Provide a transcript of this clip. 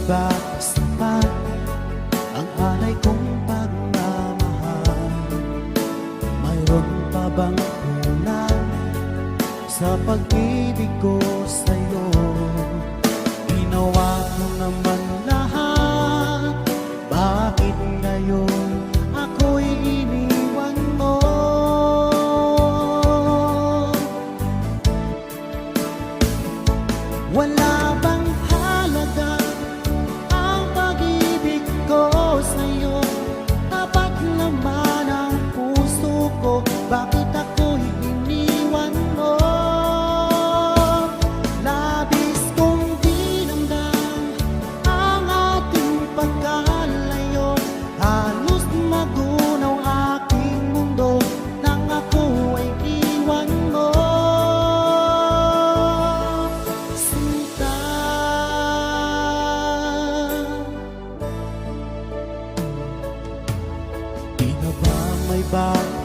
ba sapat ang alay kong pagmamahal? Mayroon pa bang kulang sa pag-ibig ko sa'yo? Ginawa ko naman lahat, bakit ngayon ako'y iniwan mo? Wala bang halaga ang pag-ibig ko sa'yo? Tapat naman ang puso ko, bakit ako'y iniwan mo? Labis kong dinamdam ang ating pagkalayo, halos magunaw aking mundo nang ako ay iwan mo. Sinta, di na ba may bago